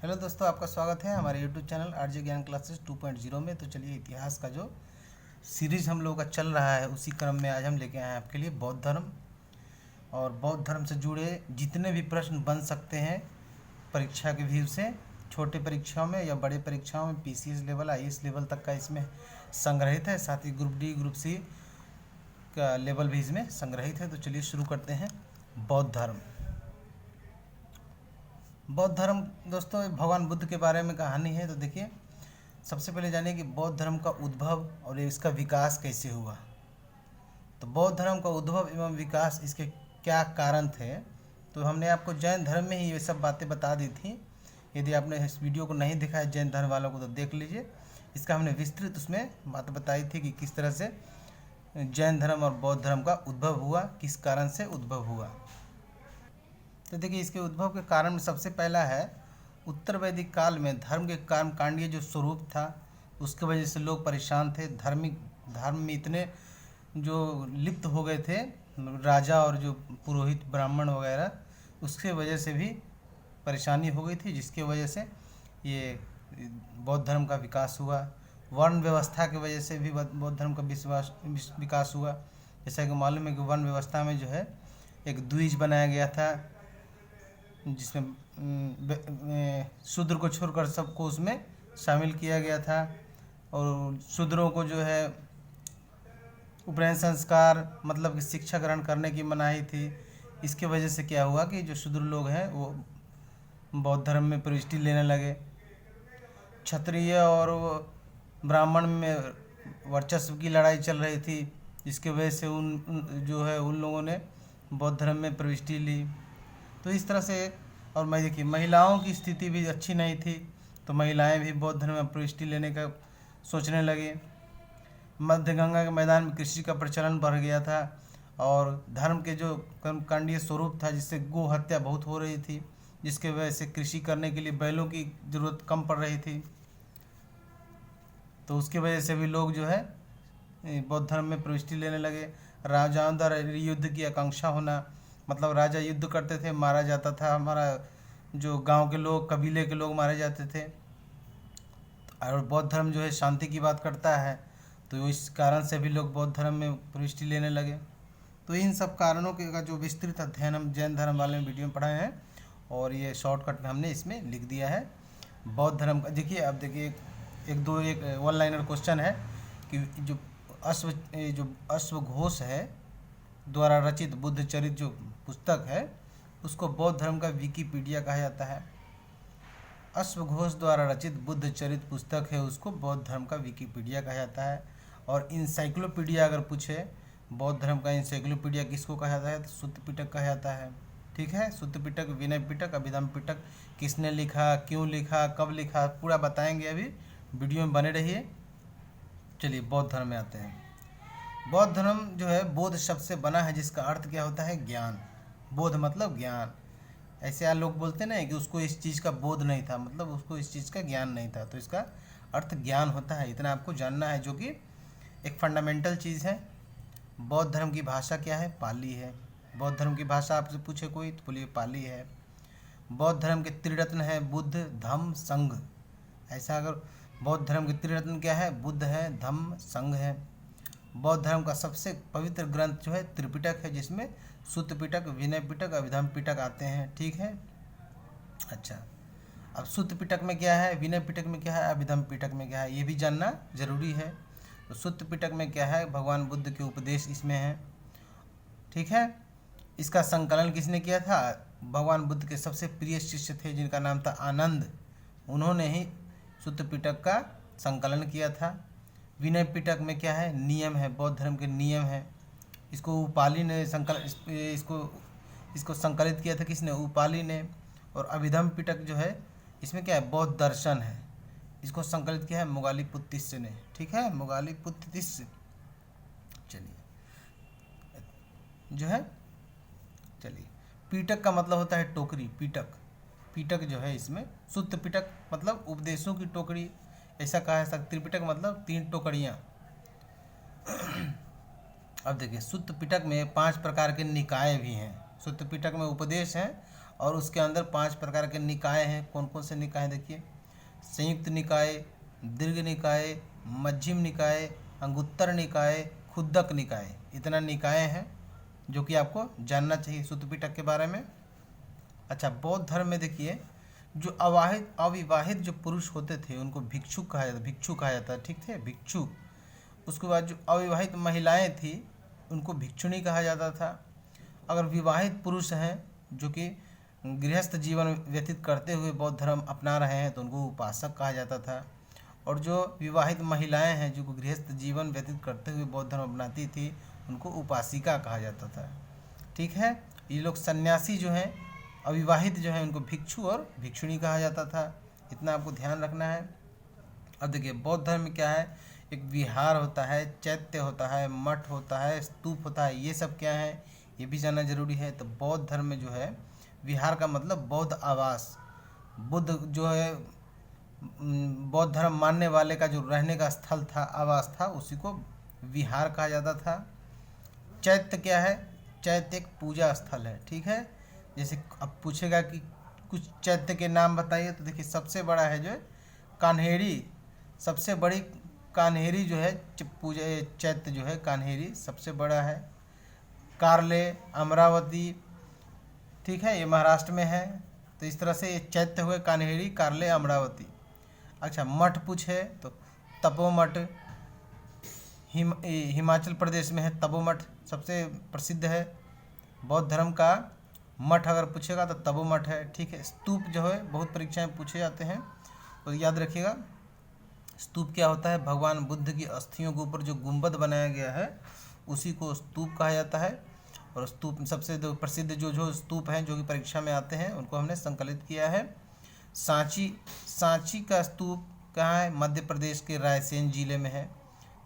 Hello दोस्तों, आपका स्वागत है हमारे यूट्यूब चैनल आरजे ज्ञान क्लासेस 2.0 में। तो चलिए, इतिहास का जो सीरीज हम लोगों का चल रहा है उसी क्रम में आज हम लेके आए हैं आपके लिए बौद्ध धर्म। और बौद्ध धर्म से जुड़े जितने भी प्रश्न बन सकते हैं परीक्षा के व्यू से, छोटे परीक्षाओं में या बड़े परीक्षाओं में, पीसीएस लेवल आईएएस लेवल तक का इसमें संग्रहित है। साथ ही ग्रुप डी ग्रुप सी का लेवल भी इसमें संग्रहित है। तो चलिए शुरू करते हैं। बौद्ध धर्म। बौद्ध धर्म दोस्तों भगवान बुद्ध के बारे में कहानी है। तो देखिए, सबसे पहले जानिए कि बौद्ध धर्म का उद्भव और इसका विकास कैसे हुआ। तो बौद्ध धर्म का उद्भव एवं विकास, इसके क्या कारण थे। तो हमने आपको जैन धर्म में ही ये सब बातें बता दी थी। यदि आपने इस वीडियो को नहीं देखा है जैन धर्म वालों को तो देख लीजिए। इसका हमने विस्तृत उसमें बात बताई थी कि किस तरह से जैन धर्म और बौद्ध धर्म का उद्भव हुआ, किस कारण से उद्भव हुआ। तो देखिए, इसके उद्भव के कारण में सबसे पहला है उत्तर वैदिक काल में धर्म के कर्मकांडीय जो स्वरूप था उसके वजह से लोग परेशान थे। धर्म में इतने जो लिप्त हो गए थे राजा और जो पुरोहित ब्राह्मण वगैरह, उसके वजह से भी परेशानी हो गई थी, जिसके वजह से ये बौद्ध धर्म का विकास हुआ। वर्ण व्यवस्था की वजह से भी बौद्ध धर्म का विकास हुआ। जैसा कि मालूम है कि वर्ण व्यवस्था में जो है एक द्विज बनाया गया था, जिसमें शूद्र को छोड़कर सबको उसमें शामिल किया गया था। और शूद्रों को जो है उपनयन संस्कार मतलब कि शिक्षा ग्रहण करने की मनाही थी। इसके वजह से क्या हुआ कि जो शूद्र लोग हैं वो बौद्ध धर्म में प्रविष्टि लेने लगे। क्षत्रिय और ब्राह्मण में वर्चस्व की लड़ाई चल रही थी, जिसके वजह से उन लोगों ने बौद्ध धर्म में प्रविष्टि ली। तो इस तरह से, और मैं देखिए महिलाओं की स्थिति भी अच्छी नहीं थी, तो महिलाएं भी बौद्ध धर्म में प्रविष्टि लेने का सोचने लगी। मध्य गंगा के मैदान में कृषि का प्रचलन बढ़ गया था और धर्म के जो कर्मकांडीय स्वरूप था, जिससे गो हत्या बहुत हो रही थी, जिसके वजह से कृषि करने के लिए बैलों की ज़रूरत कम पड़ रही थी। तो उसकी वजह से भी लोग जो है बौद्ध धर्म में प्रविष्टि लेने लगे। राजाओं द्वारा युद्ध की आकांक्षा होना, मतलब राजा युद्ध करते थे, मारा जाता था, हमारा जो गांव के लोग, कबीले के लोग मारे जाते थे। और बौद्ध धर्म जो है शांति की बात करता है, तो इस कारण से भी लोग बौद्ध धर्म में प्रविष्टि लेने लगे। तो इन सब कारणों के का जो विस्तृत अध्ययन हम जैन धर्म वाले वीडियो में पढ़ाए हैं, और ये शॉर्टकट में हमने इसमें लिख दिया है बौद्ध धर्म का। देखिए, अब देखिए एक वन लाइनर क्वेश्चन है कि जो अश्वघोष है द्वारा रचित बुद्ध चरित्र जो पुस्तक है उसको बौद्ध धर्म का विकिपीडिया कहा जाता है। अश्वघोष द्वारा रचित बुद्ध चरित्र पुस्तक है, उसको बौद्ध धर्म का विकिपीडिया कहा जाता है। और इंसाइक्लोपीडिया अगर पूछे बौद्ध धर्म का इंसाइक्लोपीडिया किसको कहा जाता है, तो सुत्त पिटक कहा जाता है। ठीक है, सुत्त पिटक, विनय पिटक, अभिधम पिटक, किसने लिखा, क्यों लिखा, कब लिखा, पूरा बताएंगे। अभी वीडियो में बने रहिए। चलिए बौद्ध धर्म में आते हैं। बौद्ध धर्म जो है बोध शब्द से बना है, जिसका अर्थ क्या होता है, ज्ञान। बोध मतलब ज्ञान। ऐसे आप लोग बोलते ना कि उसको इस चीज़ का बोध नहीं था, मतलब उसको इस चीज़ का ज्ञान नहीं था, तो इसका अर्थ ज्ञान होता है। इतना आपको जानना है, जो कि एक फंडामेंटल चीज़ है। बौद्ध धर्म की भाषा क्या है, पाली है। बौद्ध धर्म की भाषा आपसे पूछे कोई तो बोलिए पाली है। बौद्ध धर्म के त्रिरत्न है बुद्ध, धम्म, संघ। ऐसा अगर बौद्ध धर्म के त्रिरत्न क्या है, बुद्ध है, धम्म, संघ है। बौद्ध धर्म का सबसे पवित्र ग्रंथ जो है त्रिपिटक है, जिसमें सुत्त पिटक, विनय पिटक, अभिधम पिटक आते हैं। ठीक है, अच्छा, अब सुत्त पिटक में क्या है, विनय पिटक में क्या है, अभिधम पिटक में क्या है, ये भी जानना जरूरी है। तो सुत्त पिटक में क्या है, भगवान बुद्ध के उपदेश इसमें है। ठीक है, इसका संकलन किसने किया था, भगवान बुद्ध के सबसे प्रिय शिष्य थे जिनका नाम था आनंद, उन्होंने ही सुत्त पिटक का संकलन किया था। विनय पिटक में क्या है, नियम है, बौद्ध धर्म के नियम है। इसको उपाली ने इसको संकलित किया था, किसने, उपाली ने। और अभिधम पिटक जो है इसमें क्या है, बौद्ध दर्शन है, इसको संकलित किया है मोगालीपुत्तिस्य ने। ठीक है, मोगालीपुत्तिस्य। चलिए जो है, चलिए पिटक का मतलब होता है टोकरी, पिटक जो है इसमें सुत्त पिटक मतलब उपदेशों की टोकरी, ऐसा कहा सकता। त्रिपिटक मतलब 3 टोकरियाँ। अब देखिए, सुत्त पिटक में 5 प्रकार के निकाय भी हैं। सुत्त पिटक में उपदेश हैं और उसके अंदर 5 प्रकार के निकाय हैं। कौन कौन से निकाय देखिए, संयुक्त निकाय, दीर्घ निकाय, मध्यम निकाय, अंगुत्तर निकाय, खुद्दक निकाय। इतना निकाय हैं जो कि आपको जानना चाहिए सूत्र पिटक के बारे में। अच्छा, बौद्ध धर्म में देखिए जो अविवाहित जो पुरुष होते थे उनको भिक्षुक कहा जाता, भिक्षु कहा जाता है, ठीक थे, भिक्षु। उसके बाद जो अविवाहित महिलाएं थी उनको भिक्षुणी कहा जाता था। अगर विवाहित पुरुष हैं जो कि गृहस्थ जीवन व्यतीत करते हुए बौद्ध धर्म अपना रहे हैं तो उनको उपासक कहा जाता था। और जो विवाहित महिलाएं हैं जो गृहस्थ जीवन व्यतीत करते हुए बौद्ध धर्म अपनाती थी उनको उपासिका कहा जाता था, ठीक है। ये लोग सन्यासी जो हैं, अविवाहित जो हैं, उनको भिक्षु और भिक्षुणी कहा जाता था। इतना आपको ध्यान रखना है। अब देखिए बौद्ध धर्म में क्या है, एक विहार होता है, चैत्य होता है, मठ होता है, स्तूप होता है, ये सब क्या है ये भी जानना जरूरी है। तो बौद्ध धर्म में जो है विहार का मतलब बौद्ध आवास, बुद्ध जो है बौद्ध धर्म मानने वाले का जो रहने का स्थल था, आवास था, उसी को विहार कहा जाता था। चैत्य क्या है, चैत्य एक पूजा स्थल है, ठीक है। जैसे अब पूछेगा कि कुछ चैत्य के नाम बताइए, तो देखिए सबसे बड़ा है जो है कान्हेरी, सबसे बड़ी कान्हेरी जो है पूजा चैत्य जो है कान्हेरी सबसे बड़ा है। कार्ले, अमरावती, ठीक है, ये महाराष्ट्र में है। तो इस तरह से ये चैत्य हुए कान्हेरी, कार्ले, अमरावती। अच्छा, मठ पूछे तो तपोमठ हिमाचल प्रदेश में है, तपोमठ सबसे प्रसिद्ध है बौद्ध धर्म का। मठ अगर पूछेगा तो तपोमठ है, ठीक है। स्तूप जो है बहुत परीक्षाएं पूछे जाते हैं तो याद रखिएगा, स्तूप क्या होता है, भगवान बुद्ध की अस्थियों के ऊपर जो गुंबद बनाया गया है उसी को स्तूप कहा जाता है। और स्तूप सबसे जो प्रसिद्ध जो स्तूप हैं जो कि परीक्षा में आते हैं उनको हमने संकलित किया है। सांची का स्तूप कहाँ है, मध्य प्रदेश के रायसेन जिले में है।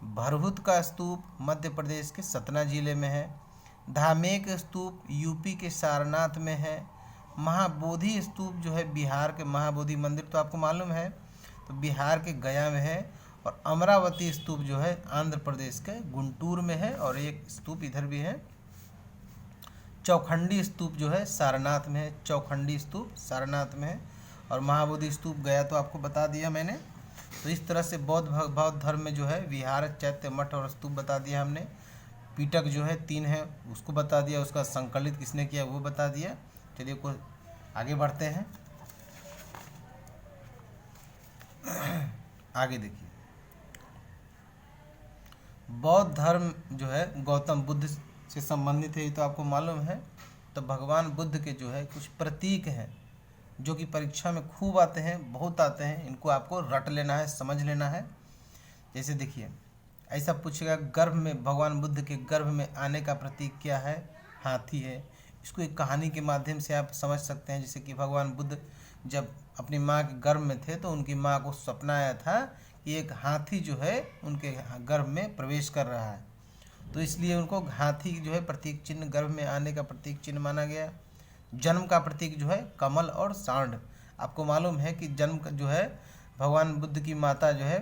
भरहुत का स्तूप मध्य प्रदेश के सतना जिले में है। धामेक स्तूप यूपी के सारनाथ में है। महाबोधि स्तूप जो है बिहार के, महाबोधि मंदिर तो आपको मालूम है, तो बिहार के गया में है। और अमरावती स्तूप जो है आंध्र प्रदेश के गुंटूर में है। और एक स्तूप इधर भी है, चौखंडी स्तूप जो है सारनाथ में है, चौखंडी स्तूप सारनाथ में है। और महाबोधि स्तूप गया तो आपको बता दिया मैंने। तो इस तरह से बौद्ध धर्म में जो है विहार, चैत्य, मठ और स्तूप बता दिया हमने। पीटक जो है 3 है उसको बता दिया, उसका संकलित किसने किया वो बता दिया। चलिए को आगे बढ़ते हैं। आगे देखिए, बौद्ध धर्म जो है गौतम बुद्ध से संबंधित है, ये तो आपको मालूम है। तो भगवान बुद्ध के जो है कुछ प्रतीक हैं जो कि परीक्षा में खूब आते हैं, बहुत आते हैं, इनको आपको रट लेना है, समझ लेना है। जैसे देखिए ऐसा पूछेगा, गर्भ में भगवान बुद्ध के गर्भ में आने का प्रतीक क्या है, हाथी है। इसको एक कहानी के माध्यम से आप समझ सकते हैं। जैसे कि भगवान बुद्ध जब अपनी माँ के गर्भ में थे तो उनकी माँ को सपना आया था कि एक हाथी जो है उनके गर्भ में प्रवेश कर रहा है, तो इसलिए उनको हाथी जो है प्रतीक चिन्ह, गर्भ में आने का प्रतीक चिन्ह माना गया। जन्म का प्रतीक जो है कमल और सांड। आपको मालूम है कि जन्म जो है भगवान बुद्ध की माता जो है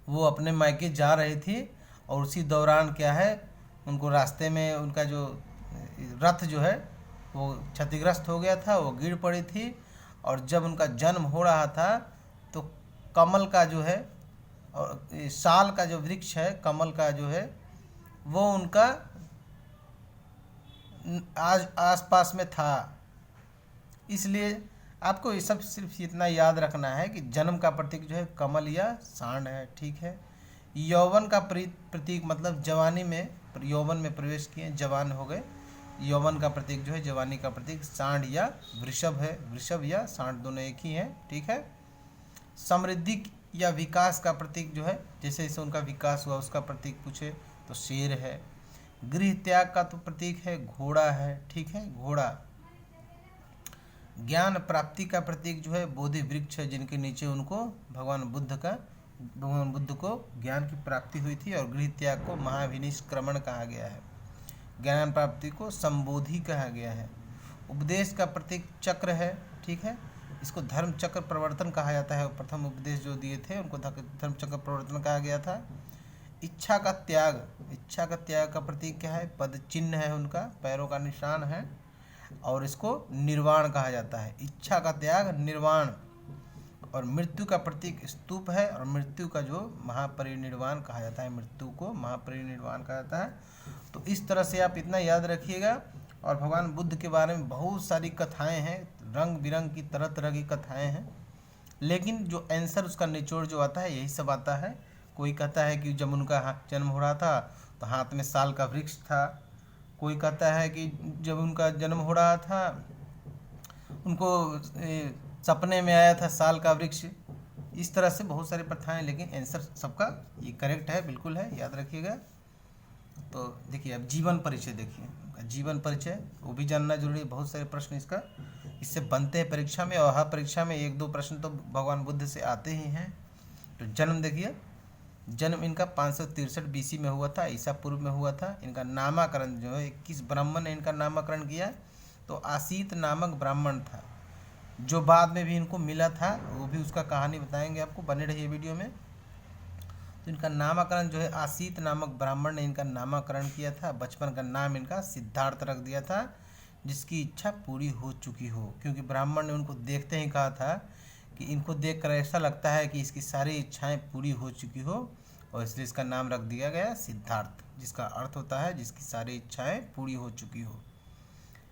वो अपने मायके जा रही थी और उसी दौरान क्या है उनको रास्ते में उनका जो रथ जो है वो क्षतिग्रस्त हो गया था, वो गिर पड़ी थी। और जब उनका जन्म हो रहा था तो कमल का जो है और साल का जो वृक्ष है कमल का जो है वो उनका आज आसपास में था। इसलिए आपको ये सब सिर्फ इतना याद रखना है कि जन्म का प्रतीक जो है कमल या सांड है, ठीक है। यौवन का प्रतीक मतलब जवानी में, यौवन में प्रवेश किए, जवान हो गए, यौवन का प्रतीक जो है जवानी का प्रतीक सांड या वृषभ है, वृषभ या सांड दोनों एक ही हैं, ठीक है। समृद्धि या विकास का प्रतीक जो है जैसे जैसे उनका विकास हुआ उसका प्रतीक पूछे तो शेर है। गृह त्याग का तो प्रतीक है घोड़ा है, ठीक है, घोड़ा। ज्ञान प्राप्ति का प्रतीक जो है बोधि वृक्ष है, जिनके नीचे उनको भगवान बुद्ध को ज्ञान की प्राप्ति हुई थी। और गृह त्याग को महाविनिष्क्रमण कहा गया है। ज्ञान प्राप्ति को संबोधि कहा गया है। उपदेश का प्रतीक चक्र है, ठीक है, इसको धर्म चक्र प्रवर्तन कहा जाता है। प्रथम उपदेश जो दिए थे उनको धर्म चक्र प्रवर्तन कहा गया था। इच्छा का त्याग का प्रतीक क्या है, पद चिन्ह है, उनका पैरों का निशान है। और इसको निर्वाण कहा जाता है। इच्छा का त्याग निर्वाण, और मृत्यु का प्रतीक स्तूप है, और मृत्यु का जो महापरिनिर्वाण कहा जाता है, मृत्यु को महापरिनिर्वाण कहा जाता है। तो इस तरह से आप इतना याद रखिएगा। और भगवान बुद्ध के बारे में बहुत सारी कथाएं हैं, रंग बिरंग की तरह तरह की कथाएं हैं, लेकिन जो आंसर उसका निचोड़ जो आता है यही सब आता है। कोई कहता है कि जब उनका जन्म हो रहा था तो हाथ में साल का वृक्ष था। कोई कहता है कि जब उनका जन्म हो रहा था उनको सपने में आया था साल का वृक्ष। इस तरह से बहुत सारी प्रथाएं, लेकिन आंसर सबका ये करेक्ट है, बिल्कुल है, याद रखिएगा। तो देखिए अब जीवन परिचय देखिए, जीवन परिचय वो भी जानना जरूरी है। बहुत सारे प्रश्न इससे बनते हैं परीक्षा में, और हर परीक्षा में 1-2 प्रश्न तो भगवान बुद्ध से आते ही हैं। तो जन्म देखिए, जन्म इनका 563 BC में हुआ था, ईसा पूर्व में हुआ था। इनका नामकरण जो है किस ब्राह्मण ने इनका नामकरण किया, तो आसीत नामक ब्राह्मण था, जो बाद में भी इनको मिला था, वो भी उसका कहानी बताएंगे आपको, बने रहिए वीडियो में। तो इनका नामकरण जो है आसीत नामक ब्राह्मण ने इनका नामकरण किया था। बचपन का नाम इनका सिद्धार्थ रख दिया था, जिसकी इच्छा पूरी हो चुकी हो, क्योंकि ब्राह्मण ने उनको देखते ही कहा था कि इनको देखकर ऐसा लगता है कि इसकी सारी इच्छाएं पूरी हो चुकी हो, और इसलिए इसका नाम रख दिया गया सिद्धार्थ, जिसका अर्थ होता है जिसकी सारी इच्छाएं पूरी हो चुकी हो।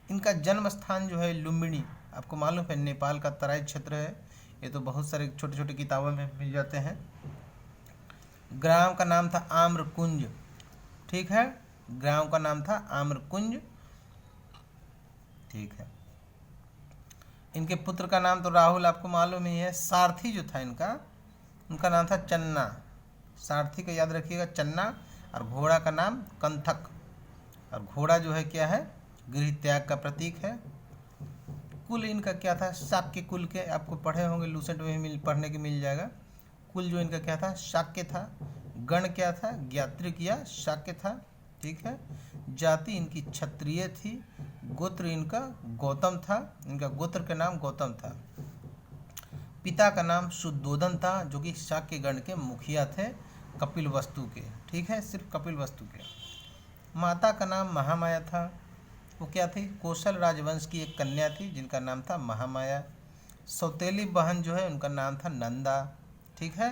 इनका जन्म स्थान जो है लुम्बिनी, आपको मालूम है नेपाल का तराई क्षेत्र है। ये तो बहुत सारे छोटे छोटे किताबों में मिल जाते हैं। ग्राम का नाम था आम्रकुंज, ठीक है, ग्राम का नाम था आम्रकुंज, ठीक है। इनके पुत्र का नाम तो राहुल आपको मालूम ही है। सारथी जो था इनका, उनका नाम था चन्ना, सारथी का याद रखिएगा, चन्ना। और घोड़ा का नाम कंथक, और घोड़ा जो है क्या है, गृह त्याग का प्रतीक है। कुल इनका क्या था, शाक्य कुल के, आपको पढ़े होंगे लूसेंट में भी पढ़ने के मिल जाएगा। कुल जो इनका क्या था, शाक्य था। गण क्या था, ज्ञात्रिक या शाक्य था, ठीक है। जाति इनकी क्षत्रिय थी। गोत्र इनका गौतम था, इनका गोत्र का नाम गौतम था। पिता का नाम शुद्धोदन था, जो कि शाक्य गण के मुखिया थे, कपिल वस्तु के, ठीक है, सिर्फ कपिल वस्तु के। माता का नाम महामाया था, वो क्या थी, कौशल राजवंश की एक कन्या थी जिनका नाम था महामाया। सौतेली बहन जो है उनका नाम था नंदा, ठीक है।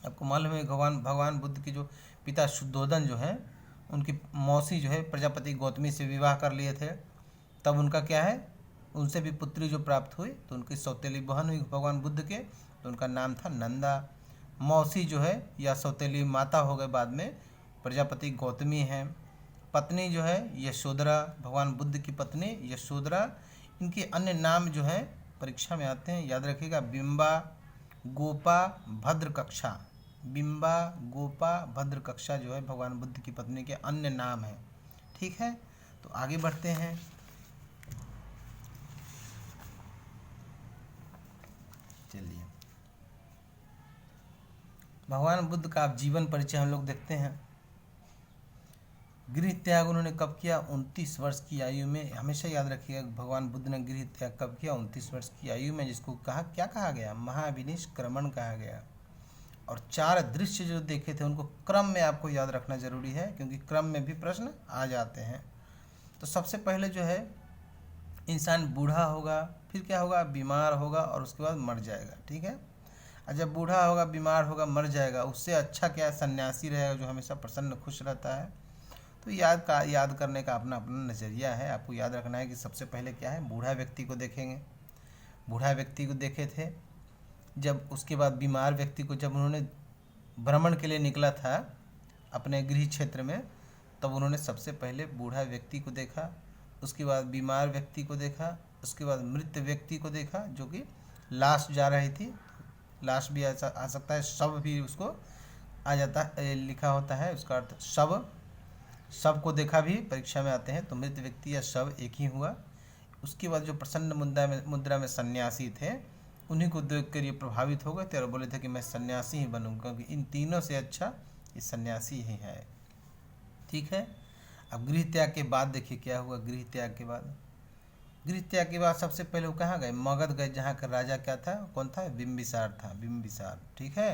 आपको मालूम है भगवान बुद्ध के जो पिता शुद्धोदन जो है, उनकी मौसी जो है प्रजापति गौतमी से विवाह कर लिए थे, तब उनका क्या है, उनसे भी पुत्री जो प्राप्त हुई, तो उनकी सौतेली बहन हुई भगवान बुद्ध के, तो उनका नाम था नंदा। मौसी जो है या सौतेली माता हो गए बाद में, प्रजापति गौतमी है। पत्नी जो है यशोधरा, भगवान बुद्ध की पत्नी यशोधरा। इनके अन्य नाम जो है परीक्षा में आते हैं, याद रखिएगा, बिंबा, गोपा, भद्रकक्षा। बिंबा, गोपा, भद्रकक्षा जो है भगवान बुद्ध की पत्नी के अन्य नाम हैं, ठीक है। तो आगे बढ़ते हैं। चलिए भगवान बुद्ध का आप जीवन परिचय हम लोग देखते हैं। गृह त्याग उन्होंने कब किया, 29 वर्ष की आयु में। हमेशा याद रखिएगा भगवान बुद्ध ने गृह त्याग कब किया, 29 वर्ष की आयु में, जिसको क्या कहा गया, महाविनिष्क्रमण कहा गया। और 4 दृश्य जो देखे थे उनको क्रम में आपको याद रखना जरूरी है, क्योंकि क्रम में भी प्रश्न आ जाते हैं। तो सबसे पहले जो है इंसान बूढ़ा होगा, फिर क्या होगा, बीमार होगा, और उसके बाद मर जाएगा, ठीक है। और जब बूढ़ा होगा, बीमार होगा, मर जाएगा, उससे अच्छा क्या सन्यासी रहेगा, जो हमेशा प्रसन्न खुश रहता है। तो याद करने का अपना अपना नज़रिया है। आपको याद रखना है कि सबसे पहले क्या है, बूढ़ा व्यक्ति को देखेंगे। बूढ़ा व्यक्ति को देखे थे, जब उसके बाद बीमार व्यक्ति को, जब उन्होंने भ्रमण के लिए निकला था अपने गृह क्षेत्र में, तब उन्होंने सबसे पहले बूढ़ा व्यक्ति को देखा, उसके बाद बीमार व्यक्ति को देखा, उसके बाद मृत व्यक्ति को देखा, जो कि लाश जा रही थी। लाश भी आ सकता है, शव भी उसको आ जाता है, लिखा होता है उसका अर्थ शव को देखा भी परीक्षा में आते हैं। तो मृत व्यक्ति या शव एक ही हुआ। उसके बाद जो प्रसन्न मुद्रा में सन्यासी थे, उन्हीं को देखकर ये प्रभावित हो गए थे और बोले थे कि मैं सन्यासी ही बनूंगा, क्योंकि इन तीनों से अच्छा ये सन्यासी ही है, ठीक है। अब गृह त्याग के बाद देखिए क्या हुआ। गृह त्याग के बाद सबसे पहले वो कहाँ गए, मगध गए, जहाँ का राजा क्या था, कौन था, बिम्बिसार था, बिम्बिसार, ठीक है।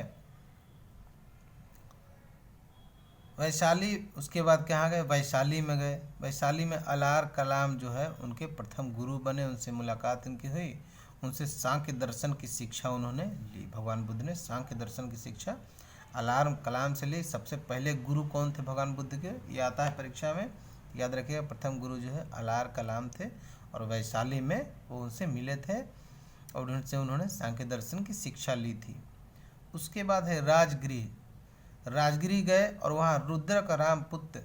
वैशाली, उसके बाद कहाँ गए, वैशाली में गए। वैशाली में अलार कलाम जो है उनके प्रथम गुरु बने, उनसे मुलाकात इनकी हुई, उनसे सांख्य दर्शन की शिक्षा उन्होंने ली। भगवान बुद्ध ने सांख्य दर्शन की शिक्षा अलार कलाम से ली। सबसे पहले गुरु कौन थे भगवान बुद्ध के, ये आता है परीक्षा में, याद रखिएगा। प्रथम गुरु जो है अलार कलाम थे और वैशाली में वो उनसे मिले थे और उनसे उन्होंने सांख्य दर्शन की शिक्षा ली थी। उसके बाद है राजगृह। राजगृह गए और वहाँ रुद्रक राम पुत्र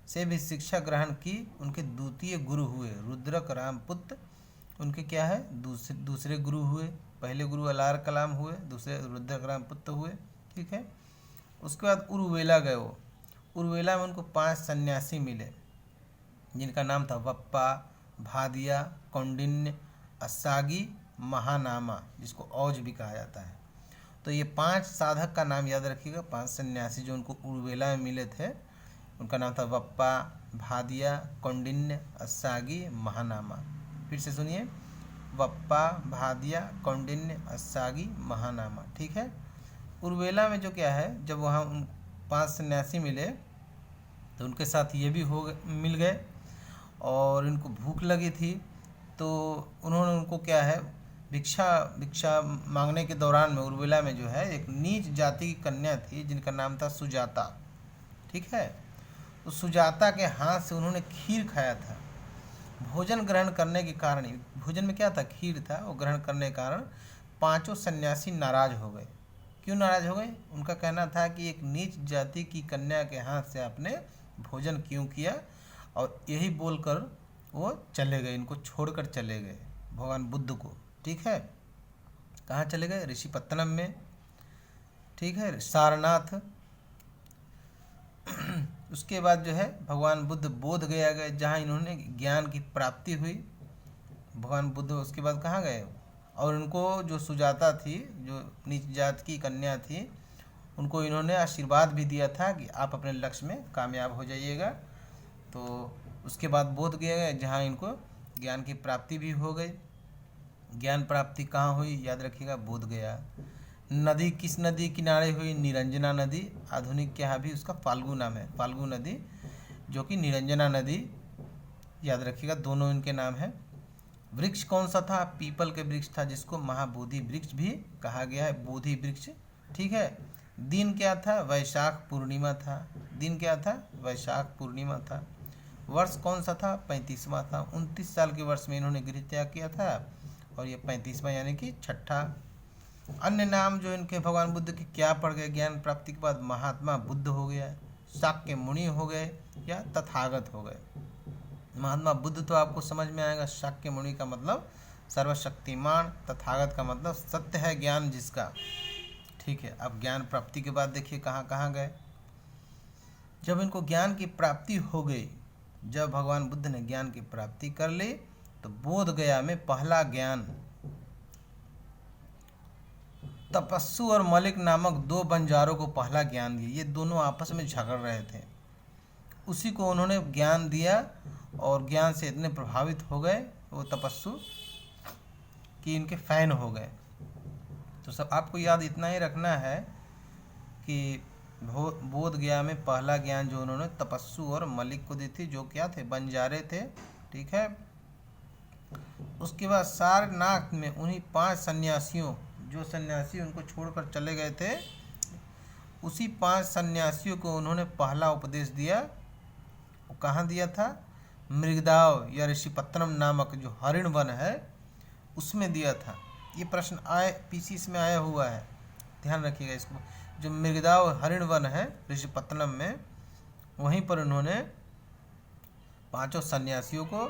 से भी शिक्षा ग्रहण की। उनके द्वितीय गुरु हुए रुद्रक राम पुत्र, उनके क्या है दूसरे गुरु हुए। पहले गुरु अलार कलाम हुए, दूसरे रुद्रक राम पुत्र हुए, ठीक है। उसके बाद उर्वेला गए वो। उर्वेला में उनको 5 सन्यासी मिले जिनका नाम था वप्पा, भादिया, कौंडिन्य, असागी, महानामा, जिसको औज भी कहा जाता है। तो ये 5 साधक का नाम याद रखिएगा। 5 सन्यासी जो उनको उर्वेला में मिले थे, उनका नाम था वप्पा, भादिया, कौंडिन्य, असागी, महानामा। फिर से सुनिए, वप्पा, भादिया, कौंडिन्य, असागी, महानामा, ठीक है। उर्वेला में जो क्या है, जब वहाँ उन 5 सन्यासी मिले तो उनके साथ ये भी मिल गए और इनको भूख लगी थी, तो उन्होंने उनको क्या है भिक्षा मांगने के दौरान में उर्वेला में जो है एक नीच जाति की कन्या थी जिनका नाम था सुजाता, ठीक है। उस सुजाता के हाथ से उन्होंने खीर खाया था। भोजन ग्रहण करने के कारण, भोजन में क्या था, खीर था, वो ग्रहण करने के कारण 5 सन्यासी नाराज हो गए। क्यों नाराज हो गए, उनका कहना था कि एक नीच जाति की कन्या के हाथ से आपने भोजन क्यों किया, और यही बोलकर वो चले गए, इनको छोड़कर चले गए भगवान बुद्ध को, ठीक है। कहाँ चले गए, ऋषिपत्तनम में, ठीक है, सारनाथ। उसके बाद जो है भगवान बुद्ध बोध गया गए, जहाँ इन्होंने ज्ञान की प्राप्ति हुई। भगवान बुद्ध उसके बाद कहाँ गए, और उनको जो सुजाता थी, जो नीच जात की कन्या थी, उनको इन्होंने आशीर्वाद भी दिया था कि आप अपने लक्ष्य में कामयाब हो जाइएगा। तो उसके बाद बोध गए, जहाँ इनको ज्ञान की प्राप्ति भी हो गई। ज्ञान प्राप्ति कहाँ हुई, याद रखिएगा, बोध गया। नदी किस नदी किनारे हुई, निरंजना नदी। आधुनिक के यहाँ भी उसका फाल्गु नाम है, फाल्गु नदी, जो कि निरंजना नदी, याद रखिएगा, दोनों इनके नाम है। वृक्ष कौन सा था, पीपल के वृक्ष था, जिसको महाबोधि वृक्ष भी कहा गया है, बोधि वृक्ष, ठीक है। दिन क्या था, वैशाख पूर्णिमा था। दिन क्या था, वैशाख पूर्णिमा था। वर्ष कौन सा था, 35वां था। 29 साल के वर्ष में इन्होंने गृह त्याग किया था और ये 35वां यानी कि छठा। अन्य नाम जो इनके भगवान बुद्ध के क्या पड़ गए ज्ञान प्राप्ति के बाद, महात्मा बुद्ध हो गया, शाक्य मुनि हो गए, या तथागत हो गए। महात्मा बुद्ध तो आपको समझ में आएगा, शाक्य मुनि का मतलब सर्वशक्तिमान, तथागत का मतलब सत्य है ज्ञान जिसका, ठीक है। अब ज्ञान प्राप्ति के बाद देखिए कहाँ कहाँ गए। जब इनको ज्ञान की प्राप्ति हो गई, जब भगवान बुद्ध ने ज्ञान की प्राप्ति कर ली, तो बोध गया में पहला ज्ञान तपस्सु और मलिक नामक 2 बंजारों को पहला ज्ञान दिया। ये दोनों आपस में झगड़ रहे थे, उसी को उन्होंने ज्ञान दिया और ज्ञान से इतने प्रभावित हो गए वो तपस्सु कि इनके फैन हो गए। तो सब आपको याद इतना ही रखना है कि बोध गया में पहला ज्ञान जो उन्होंने तपस्सु और मलिक को दी थी, जो क्या थे, बंजारे थे, ठीक है। उसके बाद सारनाथ में उन्हीं 5 सन्यासियों, जो सन्यासी उनको छोड़कर चले गए थे, उसी 5 सन्यासियों को उन्होंने पहला उपदेश दिया। वो कहाँ दिया था, मृगदाव या ऋषिपत्तनम नामक जो हरिण वन है उसमें दिया था। ये प्रश्न पीसीएस में आया हुआ है, ध्यान रखिएगा इसको। जो मृगदाव हरिण वन है ऋषिपत्तनम में, वहीं पर उन्होंने 5 सन्यासियों को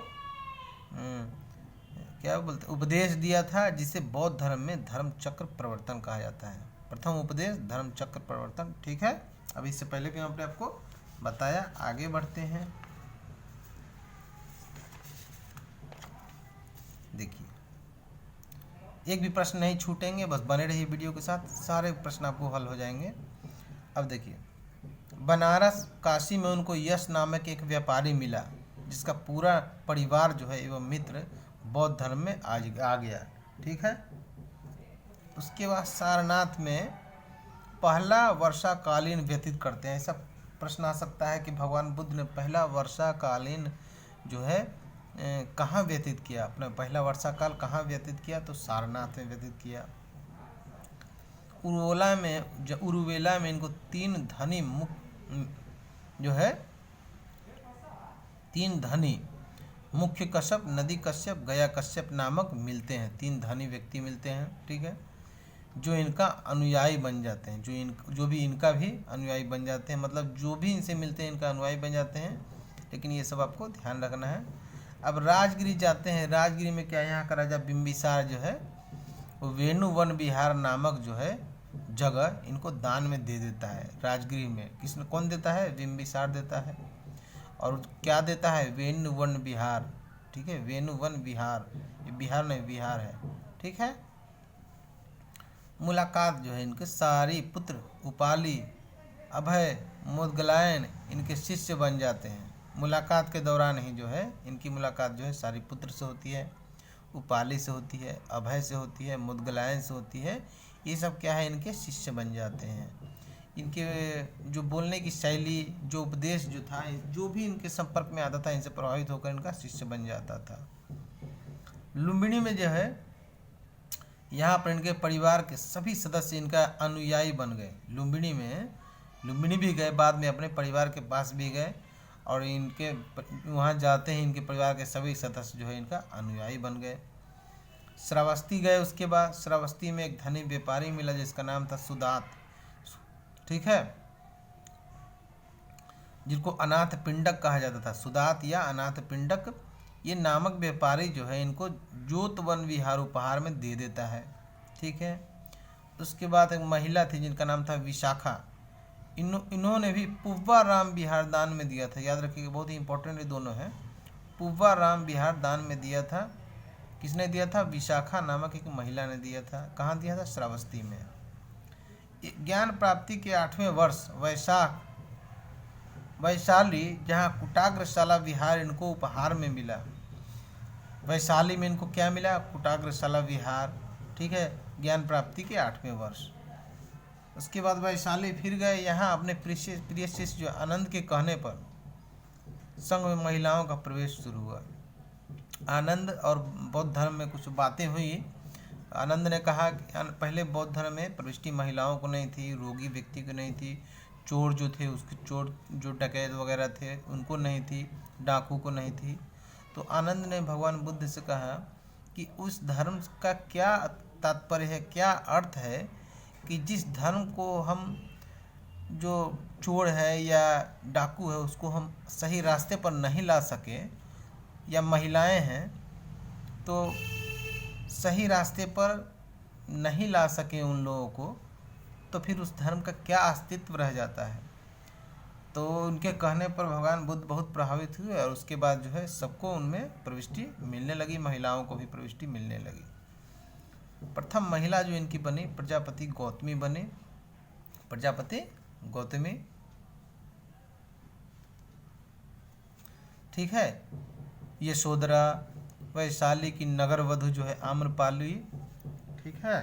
क्या बोलते उपदेश दिया था, जिसे बौद्ध धर्म में धर्म चक्र प्रवर्तन कहा जाता है। प्रथम उपदेश धर्म चक्र प्रवर्तन, ठीक है। अब इससे पहले भी हमने आपको बताया। आगे बढ़ते हैं, देखिए एक भी प्रश्न नहीं छूटेंगे, बस बने रहिए वीडियो के साथ, सारे प्रश्न आपको हल हो जाएंगे। अब देखिए, बनारस काशी में उनको यश नामक एक व्यापारी मिला, जिसका पूरा परिवार जो है एवं मित्र बौद्ध धर्म में आ गया, ठीक है। उसके बाद सारनाथ में पहला वर्षाकालीन व्यतीत करते हैं, ऐसा प्रश्न आ सकता है कि भगवान बुद्ध ने पहला वर्षाकालीन जो है कहाँ व्यतीत किया, अपना पहला वर्षाकाल कहाँ व्यतीत किया, तो सारनाथ में व्यतीत किया। उरुवेला में इनको तीन धनी मुख्य कश्यप, नदी कश्यप, गया कश्यप नामक मिलते हैं, 3 धनी व्यक्ति मिलते हैं, ठीक है, जो इनका अनुयायी बन जाते हैं, जो भी इनका भी अनुयायी बन जाते हैं, मतलब जो भी इनसे मिलते हैं इनका अनुयायी बन जाते हैं। लेकिन ये सब आपको ध्यान रखना है। अब राजगिरी जाते हैं। राजगिरी में क्या, यहाँ का राजा बिम्बिसार जो है वो वेणु वन विहार नामक जो है जगह इनको दान में दे देता है। राजगिरी में कौन देता है, बिम्बिसार देता है। और क्या देता है, वेणु वन विहार, ठीक है, वेणु वन विहार, ये बिहार नहीं विहार है, ठीक है। मुलाकात जो है इनके सारी पुत्र उपाली, अभय, मोदगलायन इनके शिष्य बन जाते हैं। मुलाकात के दौरान ही जो है इनकी मुलाकात जो है सारी पुत्र से होती है, उपाली से होती है, अभय से होती है, मुदगलायन से होती है। ये सब क्या है, इनके शिष्य बन जाते हैं। इनके जो बोलने की शैली, जो उपदेश जो था, जो भी इनके संपर्क में आता था इनसे प्रभावित होकर इनका शिष्य बन जाता था। लुम्बिनी में जो है यहाँ पर इनके परिवार के सभी सदस्य इनका अनुयायी बन गए। लुम्बिनी भी गए, बाद में अपने परिवार के पास भी गए और इनके वहाँ जाते ही इनके परिवार के सभी सदस्य जो है इनका अनुयायी बन गए। श्रावस्ती गए। उसके बाद श्रावस्ती में एक धनी व्यापारी मिला जिसका नाम था सुदात, ठीक है, जिनको अनाथ पिंडक कहा जाता था। सुदात या अनाथ पिंडक ये नामक व्यापारी जो है इनको जोतवन विहार उपहार में दे देता है, ठीक है। उसके बाद एक महिला थी जिनका नाम था विशाखा। इन्होंने भी पुव्वा राम विहार दान में दिया था। याद रखिएगा, बहुत ही इंपॉर्टेंट ये दोनों हैं। पुव्वा राम विहार दान में दिया था। किसने दिया था, विशाखा नामक एक महिला ने दिया था। कहाँ दिया था, श्रावस्ती में। ज्ञान प्राप्ति के 8वें वर्ष वैशाली, जहाँ कुटाग्रशाला विहार इनको उपहार में मिला। वैशाली में इनको क्या मिला, कुटाग्रशाला विहार, ठीक है, ज्ञान प्राप्ति के 8वें वर्ष। उसके बाद वैशाली फिर गए। यहाँ अपने प्रिय शिष्य जो आनंद के कहने पर संघ में महिलाओं का प्रवेश शुरू हुआ। आनंद और बौद्ध धर्म में कुछ बातें हुई। आनंद ने कहा कि पहले बौद्ध धर्म में प्रविष्टि महिलाओं को नहीं थी, रोगी व्यक्ति को नहीं थी, चोर जो थे उसके चोर जो डकैत वगैरह थे उनको नहीं थी, डाकू को नहीं थी। तो आनंद ने भगवान बुद्ध से कहा कि उस धर्म का क्या तात्पर्य है, क्या अर्थ है कि जिस धर्म को हम, जो चोर है या डाकू है उसको हम सही रास्ते पर नहीं ला सके, या महिलाएं हैं तो सही रास्ते पर नहीं ला सके उन लोगों को, तो फिर उस धर्म का क्या अस्तित्व रह जाता है। तो उनके कहने पर भगवान बुद्ध बहुत प्रभावित हुए और उसके बाद जो है सबको उनमें प्रविष्टि मिलने लगी, महिलाओं को भी प्रविष्टि मिलने लगी। प्रथम महिला जो इनकी बनी प्रजापति गौतमी बने। प्रजापति गौतमी, ठीक है। यशोधरा, वैशाली की नगर वधु जो है आम्रपाली, ठीक है।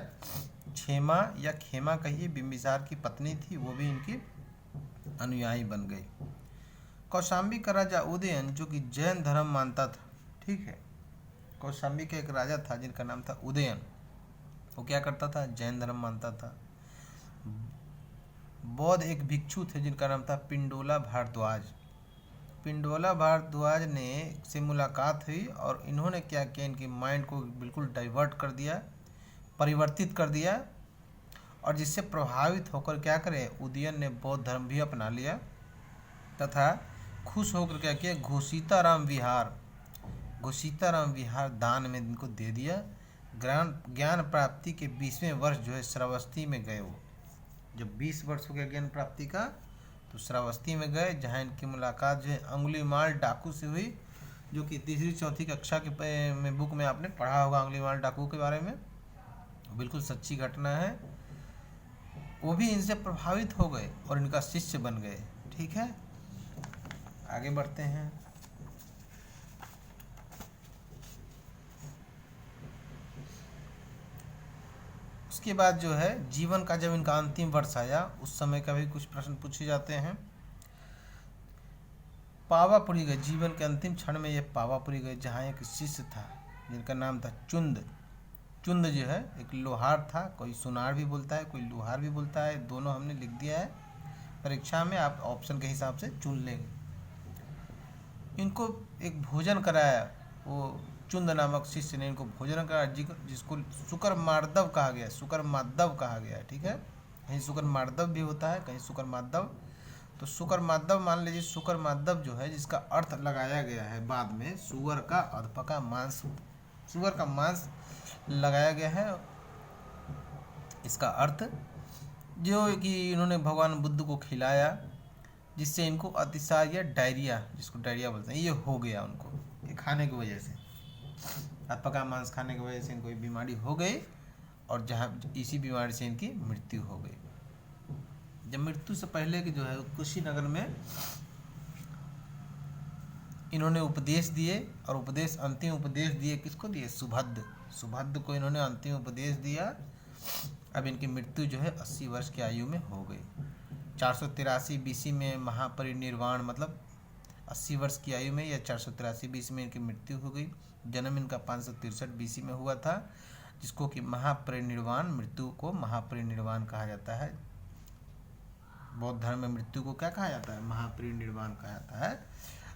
क्षेमा या खेमा कहिए, बिंबिसार की पत्नी थी, वो भी इनकी अनुयायी बन गई। कौशाम्बी का राजा उदयन जो कि जैन धर्म मानता था, ठीक है। कौशाम्बी का एक राजा था जिनका नाम था उदयन। वो क्या करता था, जैन धर्म मानता था। बौद्ध एक भिक्षु थे जिनका नाम था पिंडोला भारद्वाज। पिंडोला भारद्वाज ने से मुलाकात हुई और इन्होंने क्या किया, इनकी माइंड को बिल्कुल डाइवर्ट कर दिया, परिवर्तित कर दिया, और जिससे प्रभावित होकर क्या करे, उदयन ने बौद्ध धर्म भी अपना लिया तथा खुश होकर क्या किया, घोषिताराम विहार दान में इनको दे दिया। ज्ञान प्राप्ति के 20वें वर्ष जो है श्रावस्ती में गए। वो जब 20 वर्ष हो गया ज्ञान प्राप्ति का तो श्रावस्ती में गए, जहाँ इनकी मुलाकात जो है अंगुलीमाल डाकू से हुई, जो कि 3री-4थी कक्षा के में बुक में आपने पढ़ा होगा अंगुलीमाल डाकू के बारे में। बिल्कुल सच्ची घटना है। वो भी इनसे प्रभावित हो गए और इनका शिष्य बन गए, ठीक है। आगे बढ़ते हैं। उसके बाद जो है जीवन का जब इनका अंतिम वर्ष आया उस समय का भी कुछ प्रश्न पूछे जाते हैं। पावापुरी गए, जीवन के अंतिम क्षण में ये पावापुरी गए, जहाँ एक शिष्य था जिनका नाम था चुंद। चुंद जो है एक लोहार था, कोई सुनार भी बोलता है, कोई लोहार भी बोलता है, दोनों हमने लिख दिया है परीक्षा में, आप ऑप्शन के हिसाब से चुन लेंगे। इनको एक भोजन कराया, वो चुंद नामक शिष्य ने इनको भोजन कराया, जिसको शुकर मार्दव कहा गया, शुकर माधव कहा गया है, ठीक है। कहीं शुकर मार्दव भी होता है, कहीं शुकर माधव। तो शुकर माधव मान लीजिए, शुकर माधव जो है जिसका अर्थ लगाया गया है बाद में सुअर का अधपका मांस, सुअर का मांस लगाया गया है। इसका अर्थ जो कि इन्होंने भगवान बुद्ध को खिलाया, जिससे इनको अतिसार या डायरिया, जिसको डायरिया बोलते हैं, ये हो गया उनको, ये खाने की वजह से, अधपका मांस खाने की वजह से इनको बीमारी हो गई, और जहाँ इसी बीमारी से इनकी मृत्यु हो गई। जब मृत्यु से पहले की जो है कुशीनगर में इन्होंने उपदेश दिए, और उपदेश अंतिम उपदेश दिए किसको दिए? सुभद्र। सुभद्र को इन्होंने अंतिम उपदेश दिया। अब इनकी मृत्यु जो है 80 वर्ष की आयु में हो गई। 483 बीसी में महापरिनिर्वाण, मतलब 80 वर्ष की आयु में, या 483 बीसी में इनकी मृत्यु हो गई। जन्म इनका 563 बीसी में हुआ था, जिसको कि महापरिनिर्वाण, मृत्यु को महापरिनिर्वाण कहा जाता है। बौद्ध धर्म में मृत्यु को क्या कहा जाता है? महापरिनिर्वाण कहा जाता है।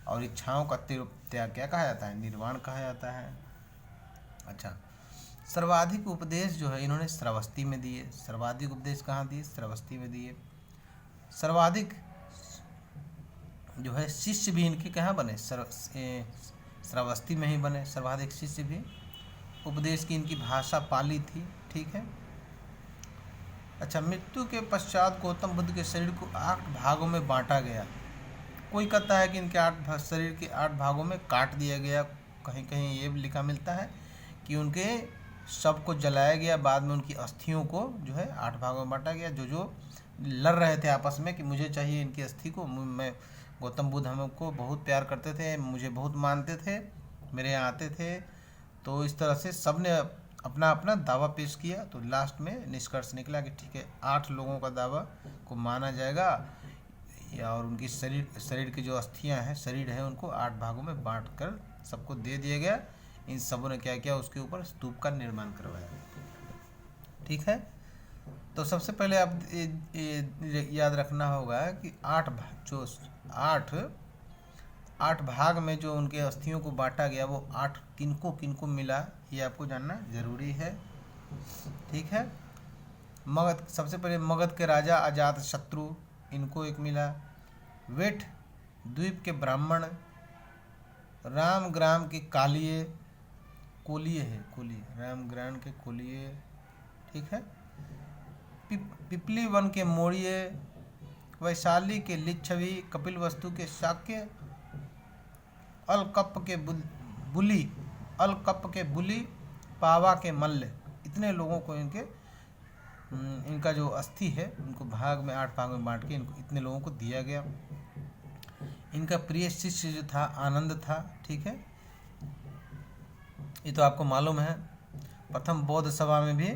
और इच्छाओं का त्याग क्या कहा जाता है? निर्वाण कहा जाता है। अच्छा, सर्वाधिक उपदेश जो है इन्होंने श्रावस्ती में दिए। सर्वाधिक उपदेश कहाँ दिए? श्रावस्ती में दिए। सर्वाधिक जो है शिष्य भी इनके कहाँ बने? श्रावस्ती में ही बने सर्वाधिक शिष्य भी। उपदेश की इनकी भाषा पाली थी, ठीक है। अच्छा, मृत्यु के पश्चात गौतम बुद्ध के शरीर को 8 भागों में बांटा गया। कोई कहता है कि इनके शरीर के 8 भागों में काट दिया गया। कहीं कहीं ये लिखा मिलता है कि उनके शव को जलाया गया, बाद में उनकी अस्थियों को जो है 8 भागों में बांटा गया। जो लड़ रहे थे आपस में कि मुझे चाहिए इनकी अस्थि को, मैं, गौतम बुद्ध हमको बहुत प्यार करते थे, मुझे बहुत मानते थे, मेरे यहाँ आते थे, तो इस तरह से सब ने अपना अपना दावा पेश किया। तो लास्ट में निष्कर्ष निकला कि ठीक है, 8 लोगों का दावा को माना जाएगा, और उनकी शरीर की जो अस्थियां हैं, शरीर है, उनको 8 भागों में बांटकर सबको दे दिया गया। इन सबों ने क्या किया? उसके ऊपर स्तूप का निर्माण करवाया, ठीक है। तो सबसे पहले आप याद रखना होगा कि 8 भाग में जो उनके अस्थियों को बांटा गया, वो 8 किनको किनको मिला, ये आपको जानना जरूरी है, ठीक है। मगध, सबसे पहले मगध के राजा अजात शत्रु, इनको एक मिला। वेठ द्वीप के ब्राह्मण, रामग्राम के कोलिये है, रामग्राम के कोलिये, ठीक है। पिपली वन के मोड़िये, वैशाली के लिच्छवी, कपिलवस्तु के शाक्य, अलकप के बुली, पावा के मल्ल। इतने लोगों को इनका जो अस्थि है उनको 8 भाग में बांट के इनको इतने लोगों को दिया गया। इनका प्रिय शिष्य जो था आनंद था, ठीक है, ये तो आपको मालूम है। प्रथम बौद्ध सभा में भी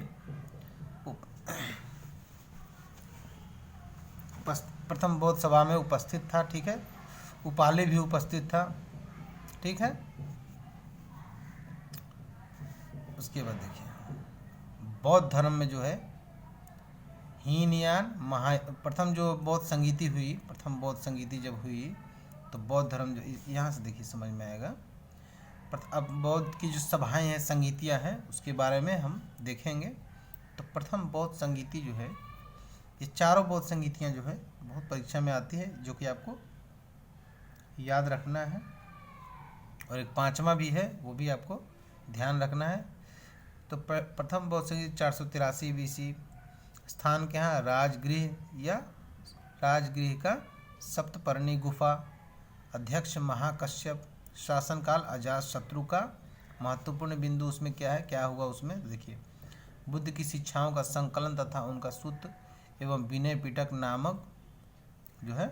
उपस्थित था, ठीक है। उपाली भी उपस्थित था, ठीक है। उसके बाद देखिए, बौद्ध धर्म में जो है हीनयान प्रथम जो बौद्ध संगीति हुई, प्रथम बौद्ध संगीति जब हुई, तो बौद्ध धर्म जो, यहाँ से देखिए समझ में आएगा। अब बौद्ध की जो सभाएं हैं, संगीतियाँ हैं, उसके बारे में हम देखेंगे। तो प्रथम बौद्ध संगीति जो है, ये चारों बौद्ध संगीतियाँ जो है बहुत परीक्षा में आती है, जो कि आपको याद रखना है। और एक 5वां भी है, वो भी आपको ध्यान रखना है। तो प्रथम बौद्ध संगीत 483 बीसी, स्थान क्या है? राजगृह या राजगृह का सप्तपर्णी गुफा, अध्यक्ष महाकश्यप, शासनकाल अजात शत्रु का। महत्वपूर्ण बिंदु उसमें क्या है, क्या हुआ उसमें देखिए, बुद्ध की शिक्षाओं का संकलन तथा उनका सूत्र एवं विनय पिटक नामक जो है,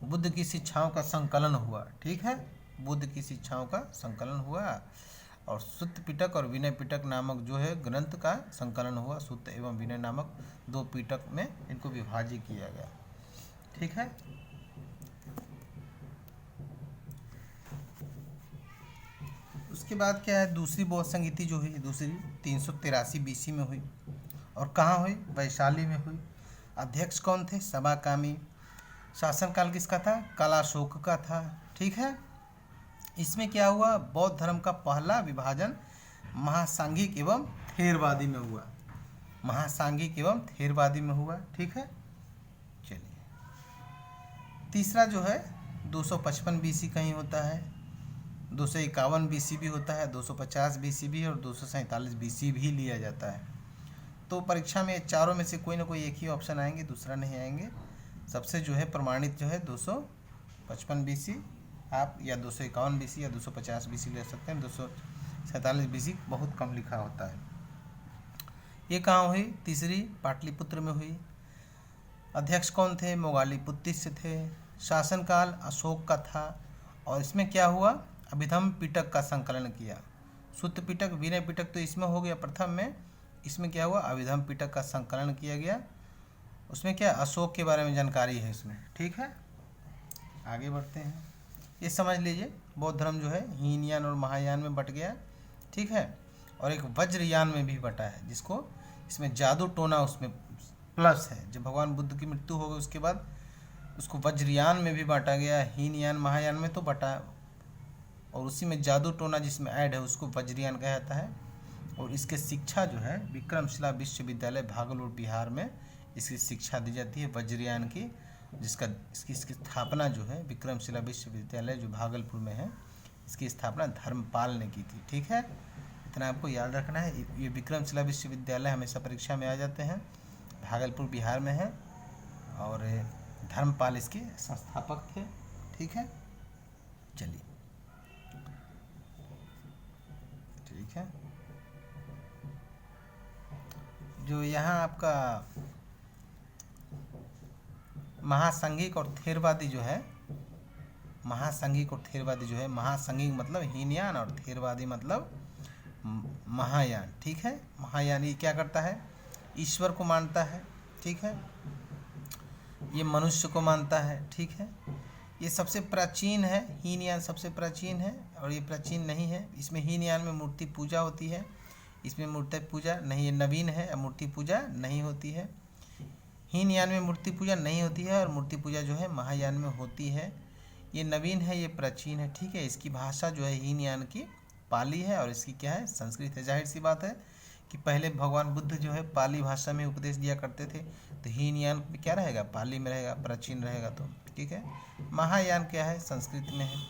बुद्ध की शिक्षाओं का संकलन हुआ, ठीक है। बुद्ध की शिक्षाओं का संकलन हुआ, और सूत्र पिटक और विनय पिटक नामक जो है ग्रंथ का संकलन हुआ। सूत्र एवं विनय नामक 2 पिटक में इनको विभाजित किया गया, ठीक है। उसके बाद क्या है, दूसरी बौद्ध संगीति जो हुई, दूसरी 383 BC में हुई। और कहाँ हुई? वैशाली में हुई। अध्यक्ष कौन थे? सबाकामी। शासनकाल किसका था? कलाशोक का था। ठीक है। इसमें क्या हुआ? बौद्ध धर्म का पहला विभाजन महासांघिक एवं थेरवादी में हुआ। महासांघिक एवं थेरवादी में हुआ। ठीक है। चलिए, तीसरा जो है 255 BC कहीं होता है, 251 BC भी होता है, 250 BC भी और 247 BC भी लिया जाता है। तो परीक्षा में चारों में से कोई ना कोई एक ही ऑप्शन आएंगे, दूसरा नहीं आएंगे। सबसे जो है प्रमाणित जो है 255 BC आप, या 251 BC या 250 BC ले सकते हैं। 247 BC बहुत कम लिखा होता है। ये कहाँ हुई? तीसरी पाटलिपुत्र में हुई। अध्यक्ष कौन थे? मोगालीपुत्तिस्य थे। शासनकाल अशोक का था। और इसमें क्या हुआ? अभिधम पिटक का संकलन किया। सुत्त पिटक, विनय पिटक तो इसमें हो गया प्रथम में। इसमें क्या हुआ? अभिधम पिटक का संकलन किया गया। उसमें क्या? अशोक के बारे में जानकारी है इसमें। ठीक है, आगे बढ़ते हैं। ये समझ लीजिए, बौद्ध धर्म जो है हीनयान और महायान में बट गया। ठीक है। और एक वज्रयान में भी बटा है, जिसको इसमें जादू टोना उसमें प्लस है। जब भगवान बुद्ध की मृत्यु हो गई उसके बाद उसको वज्रयान में भी बांटा गया। हीनयान महायान में तो बटा, और उसी में जादू टोना जिसमें ऐड है उसको वज्रयान कहा जाता है। और इसके शिक्षा जो है विक्रमशिला विश्वविद्यालय भागलपुर बिहार में इसकी शिक्षा दी जाती है वज्रयान की, जिसका इसकी स्थापना जो है विक्रमशिला विश्वविद्यालय जो भागलपुर में है, इसकी स्थापना धर्मपाल ने की थी। ठीक है, इतना आपको याद रखना है। ये विक्रमशिला विश्वविद्यालय हमेशा परीक्षा में आ जाते हैं, भागलपुर बिहार में है, और धर्मपाल इसके संस्थापक थे। ठीक है, चलिए, ठीक है। जो यहाँ आपका महासांघिक और थेरवादी जो है, महासांघिक और थेरवादी जो है, महासांघिक मतलब हीनयान और थेरवादी मतलब महायान। ठीक है, महायान ये क्या करता है? ईश्वर को मानता है। ठीक है, ये मनुष्य को मानता है। ठीक है, ये सबसे प्राचीन है। हीनयान सबसे प्राचीन है और ये प्राचीन नहीं है। इसमें हीनयान में मूर्ति पूजा होती है, इसमें मूर्ति पूजा नहीं, ये नवीन है, मूर्ति पूजा नहीं होती है। हीनयान में मूर्ति पूजा नहीं होती है और मूर्ति पूजा जो है महायान में होती है। ये नवीन है, ये प्राचीन है। ठीक है, इसकी भाषा जो है हीनयान की पाली है और इसकी क्या है? संस्कृत है। जाहिर सी बात है कि पहले भगवान बुद्ध जो है पाली भाषा में उपदेश दिया करते थे, तो हीनयान में क्या रहेगा? पाली में रहेगा, प्राचीन रहेगा। तो ठीक है, महायान क्या है? संस्कृत में है,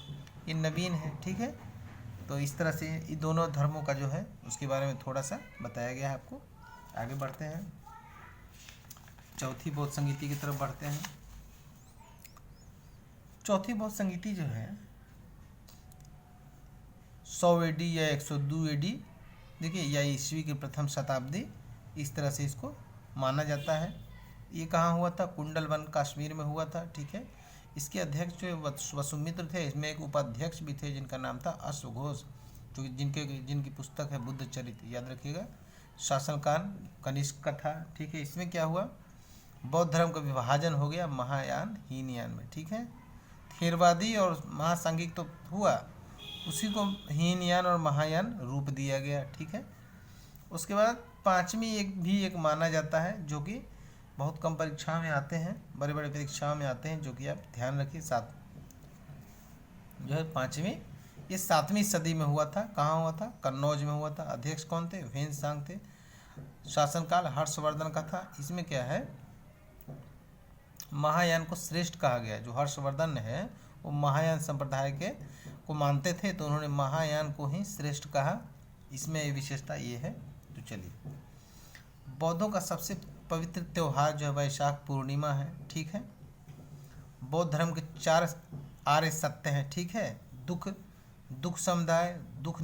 ये नवीन है। ठीक है, तो इस तरह से ये दोनों धर्मों का जो है उसके बारे में थोड़ा सा बताया गया है आपको। आगे बढ़ते हैं, चौथी बौद्ध संगीति की तरफ बढ़ते हैं। चौथी बौद्ध संगीति जो है 100 AD या 102 AD, देखिए, या ईस्वी की प्रथम शताब्दी, इस तरह से इसको माना जाता है। ये कहाँ हुआ था? कुंडलवन कश्मीर में हुआ था। ठीक है, इसके अध्यक्ष जो वसुमित्र थे, इसमें एक उपाध्यक्ष भी थे जिनका नाम था अश्वघोष, जो जिनकी पुस्तक है बुद्ध चरित्र, याद रखिएगा। शासनकाल कनिष्क का था। ठीक है, इसमें क्या हुआ? बौद्ध धर्म का विभाजन हो गया महायान हीनयान में। ठीक है, थेरवादी और महासांघिक तो हुआ, उसी को हीनयान और महायान रूप दिया गया। ठीक है, उसके बाद पांचवी एक माना जाता है, जो कि बहुत कम परीक्षा में आते हैं, बड़े बड़े परीक्षाओं में आते हैं, जो कि आप ध्यान रखिए। सात जो है पांचवी, ये 7वीं सदी में हुआ था। कहाँ हुआ था? कन्नौज में हुआ था। अध्यक्ष कौन थे? ह्वेन-त्सांग थे। शासनकाल हर्षवर्धन का था। इसमें क्या है? महायान को श्रेष्ठ कहा गया। जो हर्षवर्धन है वो महायान संप्रदाय के को मानते थे, तो उन्होंने महायान को ही श्रेष्ठ कहा। इसमें विशेषता ये है। तो चलिए, बौद्धों का सबसे पवित्र त्यौहार जो है वैशाख पूर्णिमा है। ठीक है, बौद्ध धर्म के 4 आर्य सत्य हैं। ठीक है, दुख समुदाय, दुख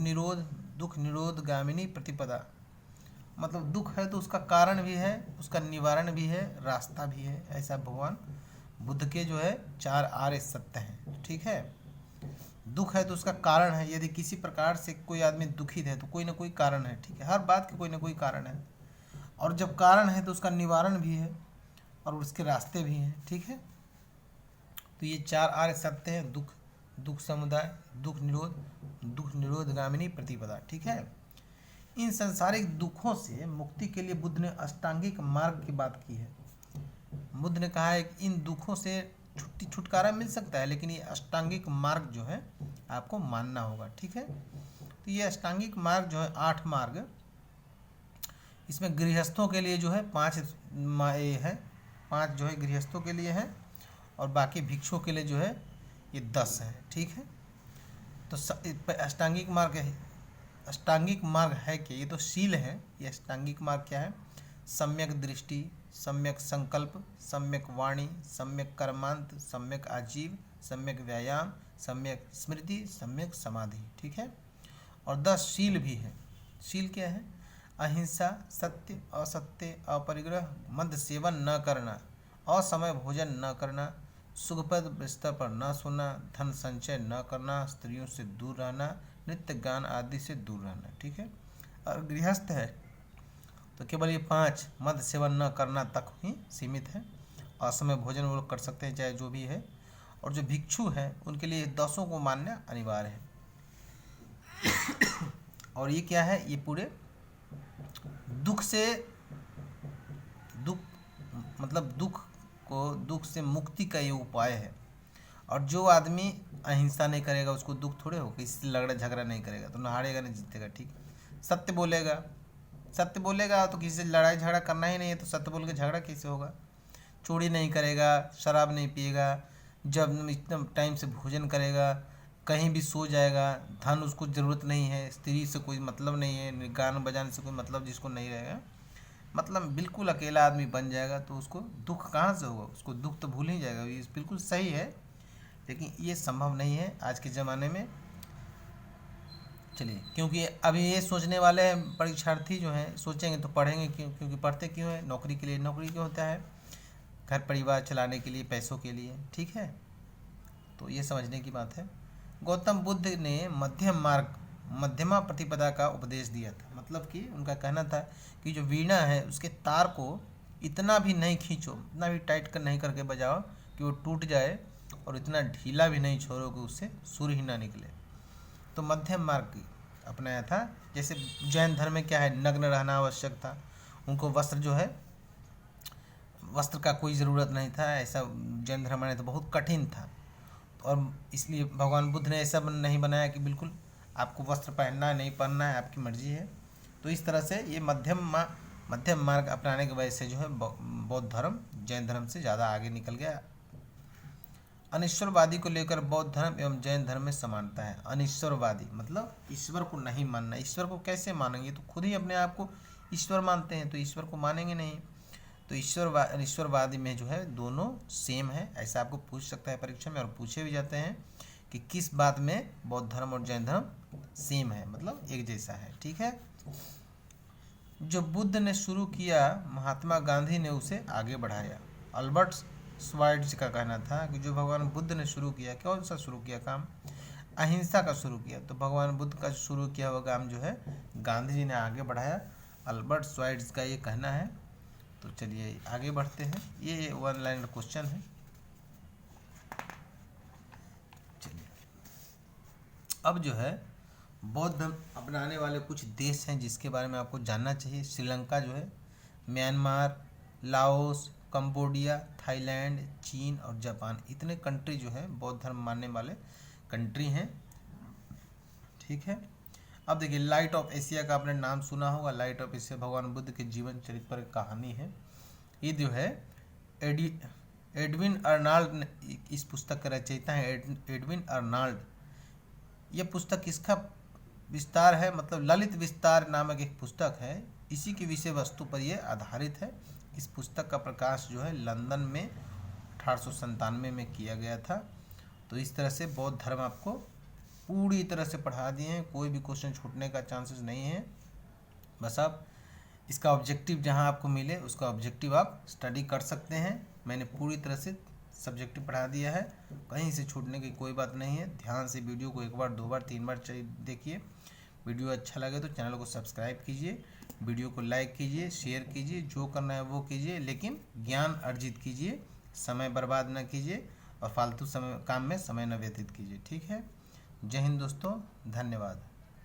निरोध गामिनी प्रतिपदा, मतलब दुख है तो उसका कारण भी है, उसका निवारण भी है, रास्ता भी है। ऐसा भगवान बुद्ध के जो है 4 आर्य सत्य हैं। ठीक है, दुख है तो उसका कारण है। यदि किसी प्रकार से कोई आदमी दुखित है तो कोई ना कोई कारण है। ठीक है, हर बात के कोई ना कोई कारण है, और जब कारण है तो उसका निवारण भी है और उसके रास्ते भी हैं। ठीक है, तो ये 4 आर्य सत्य हैं: दुख, दुख समुदाय, दुख निरोध, दुख निरोधगामिनी प्रतिपदा। ठीक है, इन संसारिक दुखों से मुक्ति के लिए बुद्ध ने अष्टांगिक मार्ग की बात की है। बुद्ध ने कहा है कि इन दुखों से छुटकारा मिल सकता है, लेकिन ये अष्टांगिक मार्ग जो है आपको मानना होगा। ठीक है, तो ये अष्टांगिक मार्ग जो है 8 मार्ग, इसमें गृहस्थों के लिए जो है 5 है, 5 जो है गृहस्थों के लिए है, और बाकी भिक्षुओं के लिए जो है ये 10 है। ठीक है, तो अष्टांगिक मार्ग है, अष्टांगिक मार्ग है कि ये तो शील है। ये अष्टांगिक मार्ग क्या है? सम्यक दृष्टि, सम्यक संकल्प, सम्यक वाणी, सम्यक कर्मांत, सम्यक आजीव, सम्यक व्यायाम, सम्यक स्मृति, सम्यक समाधि। ठीक है, और 10 शील भी है। शील क्या है? अहिंसा, सत्य, असत्य, अपरिग्रह, मद्य सेवन न करना, असमय भोजन न करना, सुखप्रद बिस्तर पर न सोना, धन संचय न करना, स्त्रियों से दूर रहना, नृत्य गान आदि से दूर रहना। ठीक है, और गृहस्थ है तो केवल ये 5 मद्य सेवन न करना तक ही सीमित है। असमय भोजन वो लोग कर सकते हैं चाहे जो भी है, और जो भिक्षु है उनके लिए 10 को मानना अनिवार्य है। और ये क्या है? ये पूरे दुख से, दुख मतलब दुख से मुक्ति का ये उपाय है। और जो आदमी अहिंसा नहीं करेगा उसको दुख थोड़े हो, किसी से लड़ाई झगड़ा नहीं करेगा तो हारेगा नहीं जीतेगा। ठीक, सत्य बोलेगा, सत्य बोलेगा तो किसी से लड़ाई झगड़ा करना ही नहीं है, तो सत्य बोल के झगड़ा कैसे होगा? चोरी नहीं करेगा, शराब नहीं पिएगा, जब इतना टाइम से भोजन करेगा, कहीं भी सो जाएगा, धन उसको ज़रूरत नहीं है, स्त्री से कोई मतलब नहीं है, गान बजाने से कोई मतलब जिसको नहीं रहेगा, मतलब बिल्कुल अकेला आदमी बन जाएगा, तो उसको दुख कहाँ से होगा? उसको दुख तो भूल ही जाएगा। ये बिल्कुल सही है, लेकिन ये संभव नहीं है आज के ज़माने में। चलिए, क्योंकि अभी ये सोचने वाले परीक्षार्थी जो हैं सोचेंगे तो पढ़ेंगे क्यों? क्योंकि पढ़ते क्यों है? नौकरी के लिए। नौकरी क्यों होता है? घर परिवार चलाने के लिए, पैसों के लिए। ठीक है, तो ये समझने की बात है। गौतम बुद्ध ने मध्यम मार्ग, मध्यमा प्रतिपदा का उपदेश दिया था। मतलब कि उनका कहना था कि जो वीणा है उसके तार को इतना भी नहीं खींचो, इतना भी टाइट कर नहीं करके बजाओ कि वो टूट जाए, और इतना ढीला भी नहीं छोड़ो कि उससे सुर ही ना निकले। तो मध्यम मार्ग अपनाया था। जैसे जैन धर्म में क्या है? नग्न रहना आवश्यक था। उनको वस्त्र जो है, वस्त्र का कोई ज़रूरत नहीं था, ऐसा जैन धर्म में तो बहुत कठिन था। और इसलिए भगवान बुद्ध ने ऐसा नहीं बनाया कि बिल्कुल आपको वस्त्र पहनना है, नहीं पहनना है, आपकी मर्जी है। तो इस तरह से ये मध्यम मार्ग अपनाने की वजह से जो है बौद्ध धर्म जैन धर्म से ज़्यादा आगे निकल गया। अनिश्वरवादी को लेकर बौद्ध धर्म एवं जैन धर्म में समानता है। अनिश्वरवादी मतलब ईश्वर को नहीं मानना। ईश्वर को कैसे मानेंगे? तो खुद ही अपने आप को ईश्वर मानते हैं, तो ईश्वर को मानेंगे नहीं। तो ईश्वरवादी में जो है दोनों सेम है, ऐसा आपको पूछ सकता है परीक्षा में, और पूछे भी जाते हैं कि किस बात में बौद्ध धर्म और जैन धर्म सेम है, मतलब एक जैसा है। ठीक है, जो बुद्ध ने शुरू किया महात्मा गांधी ने उसे आगे बढ़ाया। अल्बर्ट श्वाइट्ज का कहना था कि जो भगवान बुद्ध ने शुरू किया, कौन सा शुरू किया काम? अहिंसा का शुरू किया। तो भगवान बुद्ध का शुरू किया हुआ काम जो है गांधी जी ने आगे बढ़ाया। अल्बर्ट श्वाइट्ज का ये कहना है। तो चलिए आगे बढ़ते हैं, ये 1 लाइन क्वेश्चन है। चलिए, अब जो है बौद्ध धर्म अपनाने वाले कुछ देश हैं जिसके बारे में आपको जानना चाहिए। श्रीलंका जो है, म्यांमार, लाओस, कंबोडिया, थाईलैंड, चीन और जापान, इतने कंट्री जो है बौद्ध धर्म मानने वाले कंट्री हैं। ठीक है, अब देखिए लाइट ऑफ एशिया का आपने नाम सुना होगा। लाइट ऑफ एशिया भगवान बुद्ध के जीवन चरित्र पर कहानी है। ये जो है एडविन अर्नाल्ड इस पुस्तक के रचयिता हैं, एडविन अर्नाल्ड। ये पुस्तक किसका विस्तार है? मतलब ललित विस्तार नामक एक पुस्तक है, इसी की विषय वस्तु पर यह आधारित है। इस पुस्तक का प्रकाश जो है लंदन में 1897 में किया गया था। तो इस तरह से बौद्ध धर्म आपको पूरी तरह से पढ़ा दिए हैं, कोई भी क्वेश्चन छूटने का चांसेस नहीं है। बस आप इसका ऑब्जेक्टिव जहां आपको मिले उसका ऑब्जेक्टिव आप स्टडी कर सकते हैं। मैंने पूरी तरह से सब्जेक्टिव पढ़ा दिया है, कहीं से छूटने की कोई बात नहीं है। ध्यान से वीडियो को 1 बार 2 बार 3 बार देखिए। वीडियो अच्छा लगे तो चैनल को सब्सक्राइब कीजिए, वीडियो को लाइक कीजिए, शेयर कीजिए, जो करना है वो कीजिए, लेकिन ज्ञान अर्जित कीजिए, समय बर्बाद ना कीजिए। और फालतू समय काम में समय न व्यतीत कीजिए। ठीक है। जय हिंद दोस्तों, धन्यवाद।